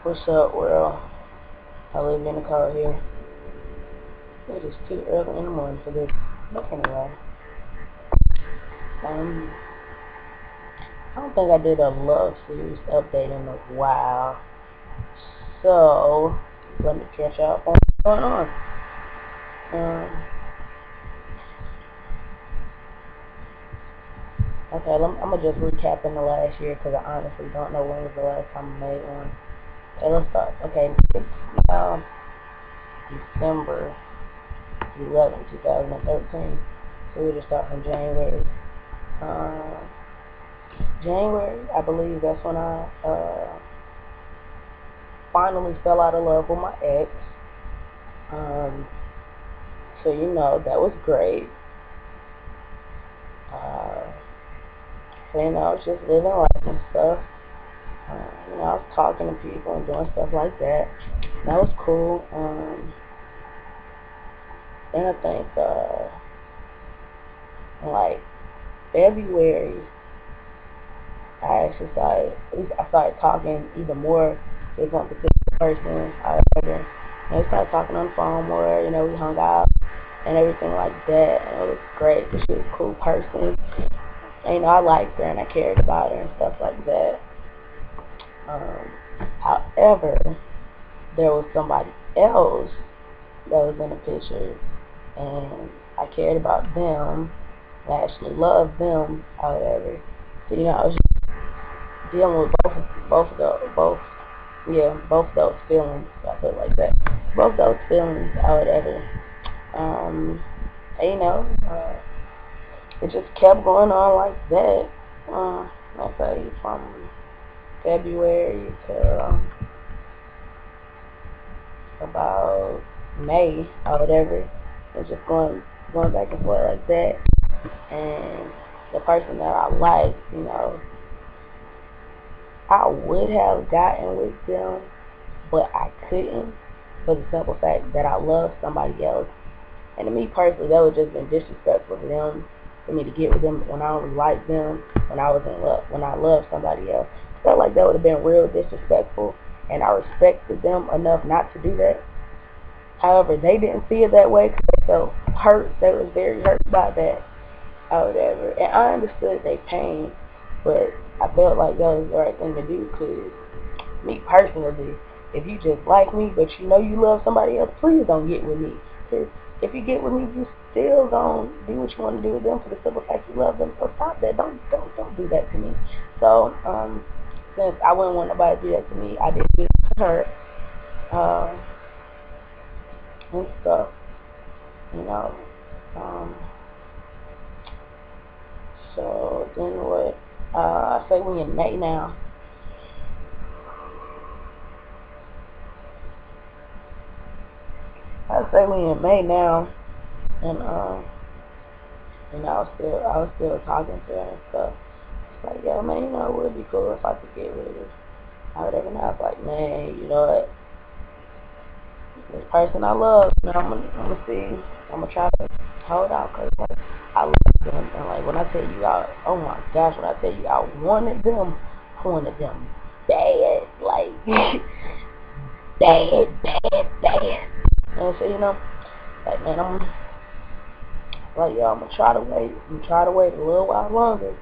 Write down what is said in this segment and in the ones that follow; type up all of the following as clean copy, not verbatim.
What's up, world? I live in the car here. It is too early in the morning for this. But anyway, um, I don't think I did a love series update in a while. So, let me catch up on what's going on. Okay, I'm going to just recap in the last year because I honestly don't know when was the last time I made one. Okay, let's start. Okay, it's now December 11, 2013. So we'll just start from January. January, I believe that's when I finally fell out of love with my ex. So that was great. So I was just living life and stuff. I was talking to people and doing stuff like that. That was cool. Then I think like February, I started talking even more with one particular person. We started talking on the phone more. We hung out and everything like that. And it was great. She was a cool person. And, I liked her and I cared about her and stuff like that. However, there was somebody else that was in the picture, and I cared about them. I actually loved them. However, so I was dealing with both those feelings. I put it like that. Both those feelings, however. It just kept going on like that. I say from February to about May or whatever. It's just going back and forth like that. And the person that I liked, I would have gotten with them, but I couldn't for the simple fact that I loved somebody else. And to me personally, that would just been disrespectful for them, for me to get with them when I only liked them, when I was in love, when I loved somebody else. I felt like that would have been real disrespectful, and I respected them enough not to do that. However, they didn't see it that way because they felt hurt. They was very hurt by that or whatever. And I understood their pain, but I felt like that was the right thing to do because me personally, if you just like me but you love somebody else, please don't get with me. Because if you get with me, you still gonna do what you want to do with them for the simple fact you love them. So stop that. Don't do that to me. So since I wouldn't want nobody to do that to me, I did do it to her and stuff. So then what? I say we in May now. And I was still talking to her and stuff. It's like, yeah, man, it would be cool if I could get rid of her. I would ever know. It's like, man, you know what? This person I love, I'm gonna see. I'm gonna try to hold out because I love them. And like when I tell you, oh my gosh, when I tell you I wanted them bad, like bad. And so like man, I'm gonna try to wait. A little while longer.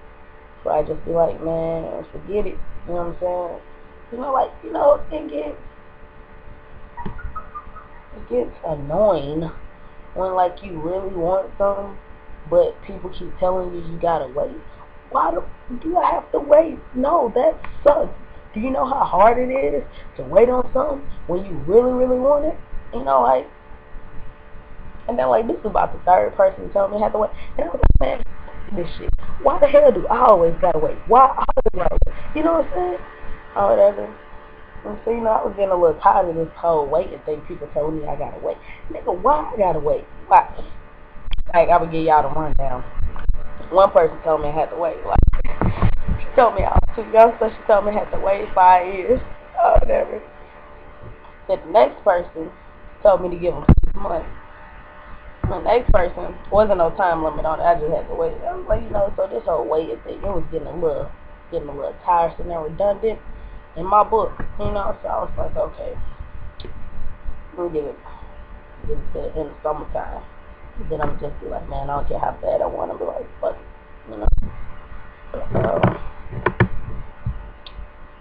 So I just be like, man, forget it. You know what I'm saying? It gets annoying when you really want something, but people keep telling you gotta wait. Why do I have to wait? No, that sucks. Do you know how hard it is to wait on something when you really, really want it? And then this is about the third person who told me I have to wait. And I was like, man, this shit. Why the hell do I always gotta wait? Why always gotta wait? You know what I'm saying? Or whatever. And so, I was getting a little tired of this whole waiting thing. People told me I gotta wait. Nigga, why I gotta wait? Why? I would give y'all the rundown. One person told me I had to wait. She told me I was too young, so she told me I had to wait 5 years. Or whatever. Then the next person told me to give them 6 months. The next person wasn't no time limit on it. I just had to wait. I was like, so this whole waiting thing, it was getting a little tiresome and redundant. in my book, you know. So I was like, okay, let me give it to in the summertime. Then I'm just be like, man, I don't care how bad I want to be like, fuck it, you know.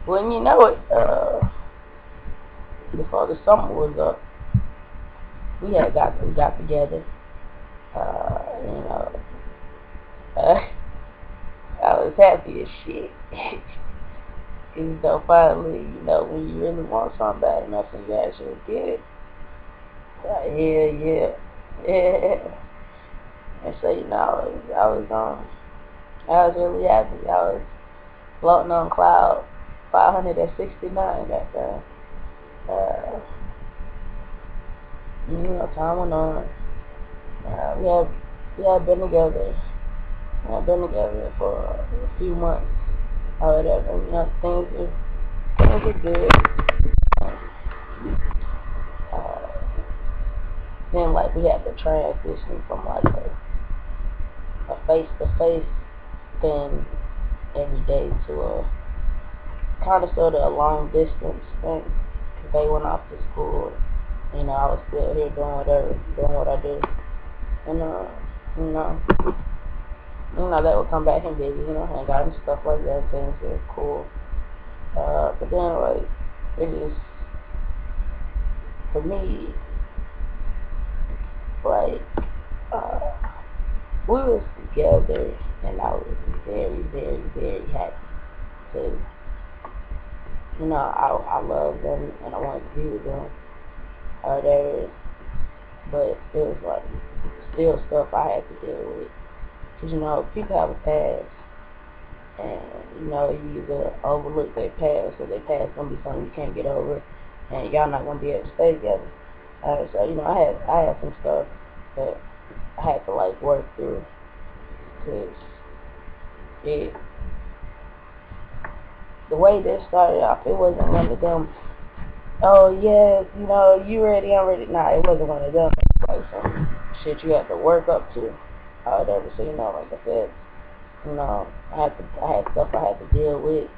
When you know it, before the summer was up, we got together. You know, I was happy as shit. You know, finally, you know, when you really want something bad enough and you actually get it, like, yeah. And so, you know, I was really happy. I was floating on cloud 569 that time. You know, time went on. We had been together. We had been together for a few months or whatever. You know, things were good. Then like we had to transition from like a face-to-face thing every day to a kind of sort of a long distance thing. Cause they went off to school. You know, I was still here doing what I do. And you know, they would come back and visit, you know, hang out and stuff like that. Things were cool. But then like it just for me, like we was together and I was very, very, very happy. Cause you know, I love them and I wanted to be with them or whatever. But it was like still stuff I had to deal with. Cause you know, people have a past, and you know, you either overlook their past or their past gonna be something you can't get over, and y'all not gonna be able to stay together. So you know, I had some stuff that I had to like work through, cause the way this started off, it wasn't one of them. Oh yes, you know, you ready, I'm ready. Nah, it wasn't one of them. Like some shit you had to work up to, or whatever. So you know, like I said, you know, I had stuff I had to deal with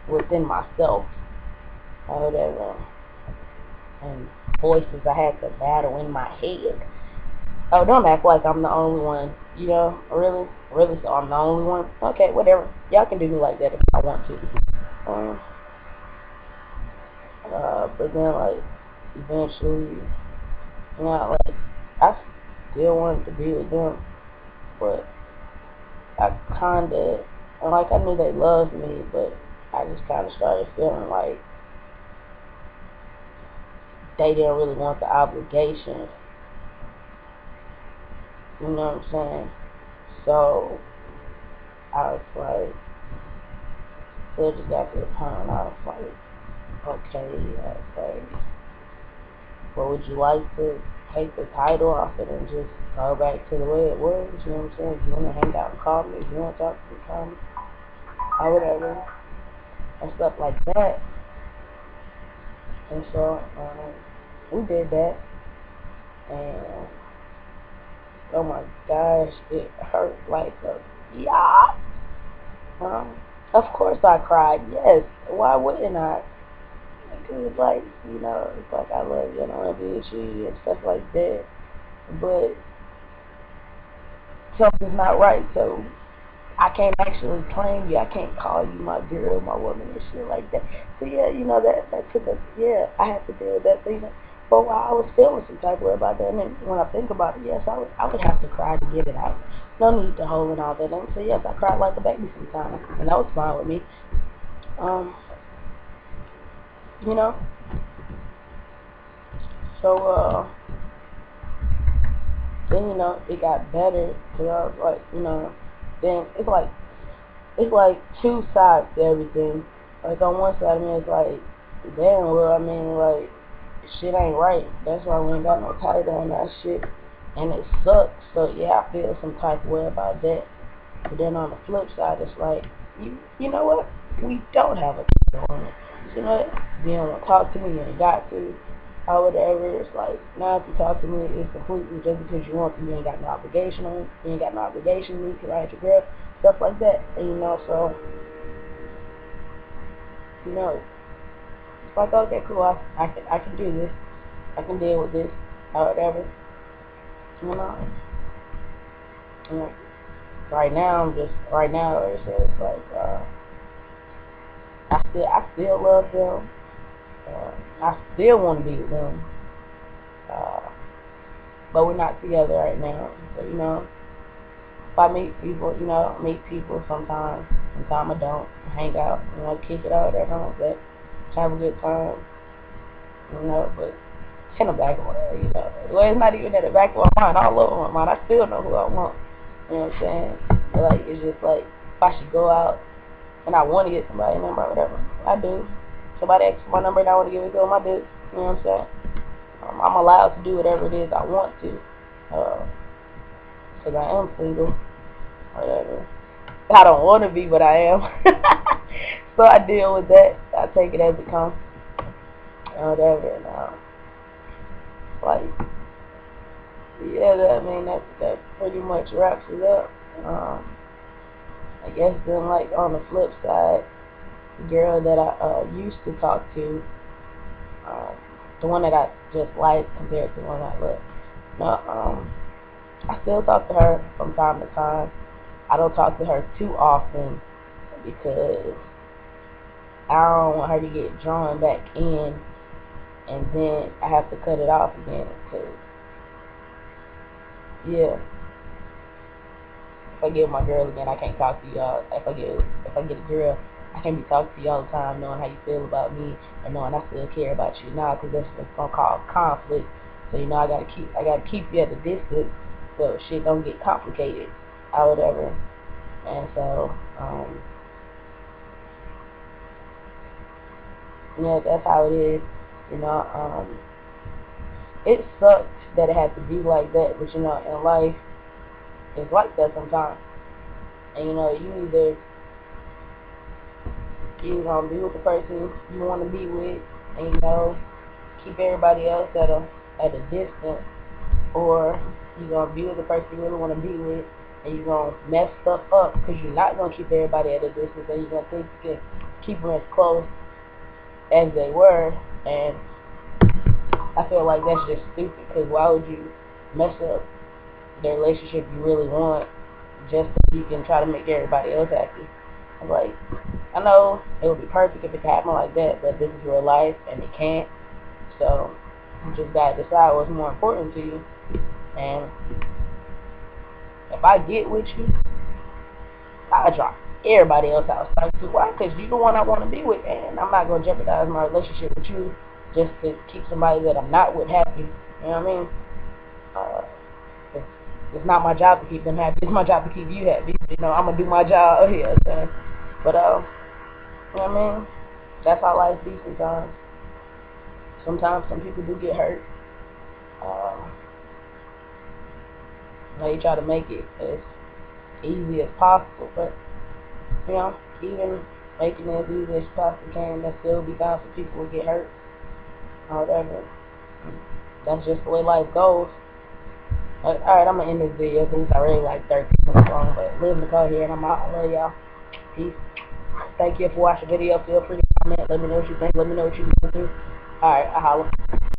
within myself, or whatever, and voices I had to battle in my head. Oh, don't act like I'm the only one. You know, really. So I'm the only one. Okay, whatever. Y'all can do me like that if I want to. But then like eventually, you know, like I still wanted to be with them, but I kinda, like I knew they loved me, but I just kinda started feeling like they didn't really want the obligation. You know what I'm saying? So I was like, so it just got to the point and I was like, okay, I was like, well, would you like to take the title off it and just go back to the way it was? You know what I'm saying? If you want to hang out and call me, if you want to talk to me, call me, or whatever, and stuff like that. And so we did that, and oh my gosh, it hurt like a yeah. Of course I cried. Yes, why wouldn't I? Because it's like, you know, it's like I love you and I want to be with you and stuff like that. But something's not right, so I can't actually claim you. I can't call you my girl, my woman, and shit like that. So yeah, you know that took a I had to deal with that. So you know, for a while I was feeling some type of way about that. And then when I think about it, yes, I would have to cry to get it out. No need to hold it all that in. So yes, I cried like a baby sometimes, and that was fine with me. You know. So then you know it got better. Cause I was like, you know, then it's like two sides to everything. Like on one side of me it's like, damn, well I mean like shit ain't right. That's why we ain't got no title on that shit. And it sucks. So yeah, I feel some type of way about that. But then on the flip side it's like, you know what? We don't have a title on it. So, you know what? If you don't want to talk to me, you ain't got to. Or whatever. It's like, now if you talk to me, it's completely just because you want to. You ain't got no obligation on it. You ain't got no obligation to me because I ain't your girl. Stuff like that. And you know, so you know, it's like, okay, cool, I can do this. I can deal with this, or whatever. You know. And right now, it's like, I still love them. I still want to be with them. But we're not together right now. So, you know, if I meet people, you know, sometimes I don't. Hang out, you know, kick it out, whatever like that. Have a good time, you know, but in the back of my mind, you know. Well, it's not even in the back of my mind, all over my mind. I still know who I want. You know what I'm saying? But, like, it's just like, if I should go out and I want to get somebody's number or whatever, I do. Somebody asks for my number and I want to give it to them, I do. You know what I'm saying? I'm allowed to do whatever it is I want to. Because I am single. Whatever. I don't want to be, but I am. So I deal with that. I take it as it comes. Whatever. And, like, yeah, that pretty much wraps it up. I guess then, like, on the flip side, the girl that I used to talk to, the one that I just liked compared to the one I love. No, I still talk to her from time to time. I don't talk to her too often because I don't want her to get drawn back in and then I have to cut it off again. Because, yeah, if I get my girl again, I can't talk to y'all. If I get a girl, I can't be talking to you all the time, knowing how you feel about me, and knowing I still care about you now, because that's what's gonna cause conflict. So, you know, I gotta keep you at a distance, so shit don't get complicated or whatever. And so, yeah, that's how it is. You know, it sucks that it had to be like that, but you know, in life, it's like that sometimes. And you know, you gonna be with the person you want to be with, and you know, keep everybody else at a distance, or you gonna be with the person you really want to be with, and you gonna mess stuff up because you're not gonna keep everybody at a distance, and you're gonna think you can keep them as close as they were. And I feel like that's just stupid, because why would you mess up the relationship you really want just so you can try to make everybody else happy? Like, I know it would be perfect if it could happen like that, but this is real life and it can't. So you just gotta decide what's more important to you. And if I get with you, I'll drop everybody else outside. Why? Because you're the one I want to be with, and I'm not gonna jeopardize my relationship with you just to keep somebody that I'm not with happy. You know what I mean? It's not my job to keep them happy. It's my job to keep you happy. You know, I'm gonna do my job here. So. But you know what I mean? That's how life be sometimes. Sometimes some people do get hurt. They try to make it as easy as possible, but you know, even making it as easy as possible can, there still be times when people will get hurt or whatever. That's just the way life goes. Alright, I'm gonna end this video because it's already like 13 minutes long, but Liv Nicole here, and I'm out. I love y'all. Peace. Thank you for watching the video. Feel free to comment. Let me know what you think. Let me know what you've been through. Alright, I holla.